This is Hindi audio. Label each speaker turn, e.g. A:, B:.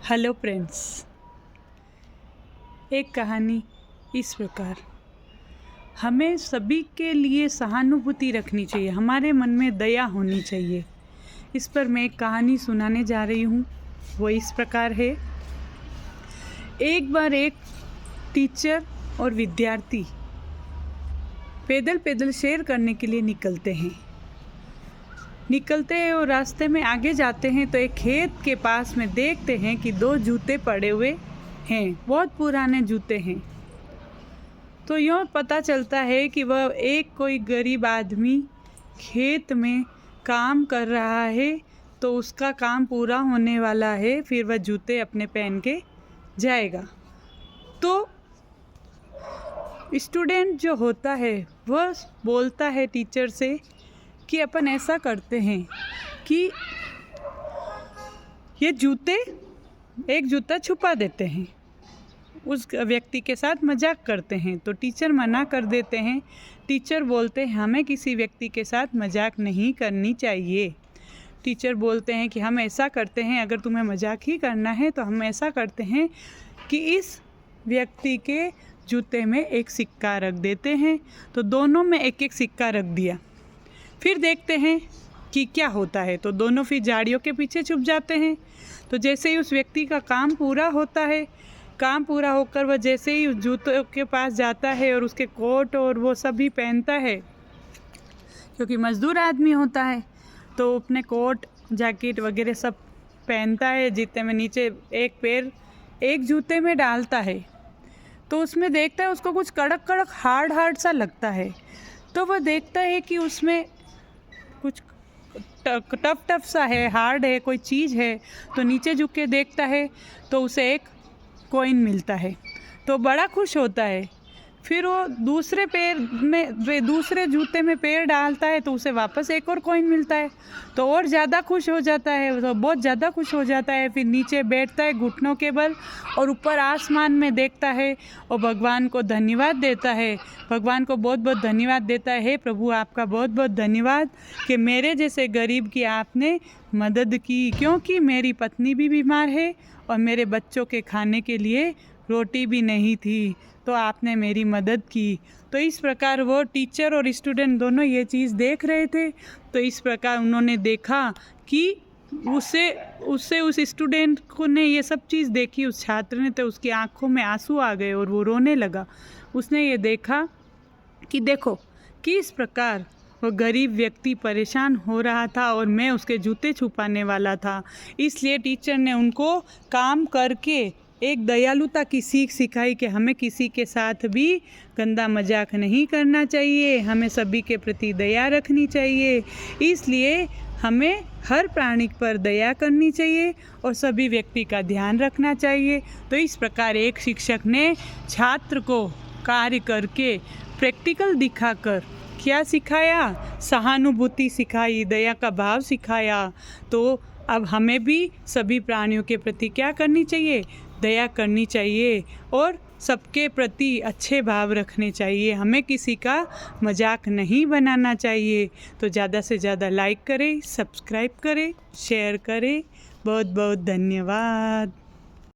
A: हेलो फ्रेंड्स, एक कहानी इस प्रकार। हमें सभी के लिए सहानुभूति रखनी चाहिए, हमारे मन में दया होनी चाहिए। इस पर मैं एक कहानी सुनाने जा रही हूँ। वो इस प्रकार है। एक बार एक टीचर और विद्यार्थी पैदल पैदल सैर करने के लिए निकलते हैं और रास्ते में आगे जाते हैं तो एक खेत के पास में देखते हैं कि दो जूते पड़े हुए हैं, बहुत पुराने जूते हैं। तो यूँ पता चलता है कि वह एक कोई गरीब आदमी खेत में काम कर रहा है, तो उसका काम पूरा होने वाला है, फिर वह जूते अपने पहन के जाएगा। तो स्टूडेंट जो होता है वह बोलता है टीचर से कि अपन ऐसा करते हैं कि ये जूते, एक जूता छुपा देते हैं, उस व्यक्ति के साथ मजाक करते हैं। तो टीचर मना कर देते हैं। टीचर बोलते हैं हमें किसी व्यक्ति के साथ मजाक नहीं करनी चाहिए। टीचर बोलते हैं कि हम ऐसा करते हैं, अगर तुम्हें मजाक ही करना है तो हम ऐसा करते हैं कि इस व्यक्ति के जूते में एक सिक्का रख देते हैं। तो दोनों में एक एक सिक्का रख दिया। फिर देखते हैं कि क्या होता है। तो दोनों फिर झाड़ियों के पीछे छुप जाते हैं। तो जैसे ही उस व्यक्ति का काम पूरा होता है, काम पूरा होकर वह जैसे ही उस जूतों के पास जाता है और उसके कोट और वो सभी पहनता है, क्योंकि मज़दूर आदमी होता है, तो अपने कोट जैकेट वगैरह सब पहनता है। जूते में नीचे एक पैर एक जूते में डालता है, तो उसमें देखता है उसको कुछ कड़क कड़क हार्ड सा लगता है। तो वह देखता है कि उसमें कुछ टफ सा है, हार्ड है, कोई चीज़ है। तो नीचे झुक के देखता है तो उसे एक कॉइन मिलता है, तो बड़ा खुश होता है। फिर वो दूसरे जूते में पैर डालता है तो उसे वापस एक और कॉइन मिलता है, तो और ज़्यादा खुश हो जाता है, तो बहुत ज़्यादा खुश हो जाता है। फिर नीचे बैठता है घुटनों के बल और ऊपर आसमान में देखता है और भगवान को धन्यवाद देता है। भगवान को बहुत बहुत धन्यवाद देता है। हे प्रभु, आपका बहुत बहुत धन्यवाद कि मेरे जैसे गरीब की आपने मदद की, क्योंकि मेरी पत्नी भी बीमार है और मेरे बच्चों के खाने के लिए रोटी भी नहीं थी, तो आपने मेरी मदद की। तो इस प्रकार वो टीचर और स्टूडेंट दोनों ये चीज़ देख रहे थे। तो इस प्रकार उन्होंने देखा कि उससे उस स्टूडेंट को ने ये सब चीज़ देखी, उस छात्र ने, तो उसकी आंखों में आंसू आ गए और वो रोने लगा। उसने ये देखा कि देखो किस प्रकार वो गरीब व्यक्ति परेशान हो रहा था और मैं उसके जूते छुपाने वाला था। इसलिए टीचर ने उनको काम करके एक दयालुता की सीख सिखाई कि हमें किसी के साथ भी गंदा मजाक नहीं करना चाहिए, हमें सभी के प्रति दया रखनी चाहिए। इसलिए हमें हर प्राणी पर दया करनी चाहिए और सभी व्यक्ति का ध्यान रखना चाहिए। तो इस प्रकार एक शिक्षक ने छात्र को कार्य करके प्रैक्टिकल दिखाकर क्या सिखाया? सहानुभूति सिखाई, दया का भाव सिखाया। तो अब हमें भी सभी प्राणियों के प्रति क्या करनी चाहिए? दया करनी चाहिए और सबके प्रति अच्छे भाव रखने चाहिए। हमें किसी का मजाक नहीं बनाना चाहिए। तो ज़्यादा से ज़्यादा लाइक करें, सब्सक्राइब करें, शेयर करें। बहुत बहुत धन्यवाद।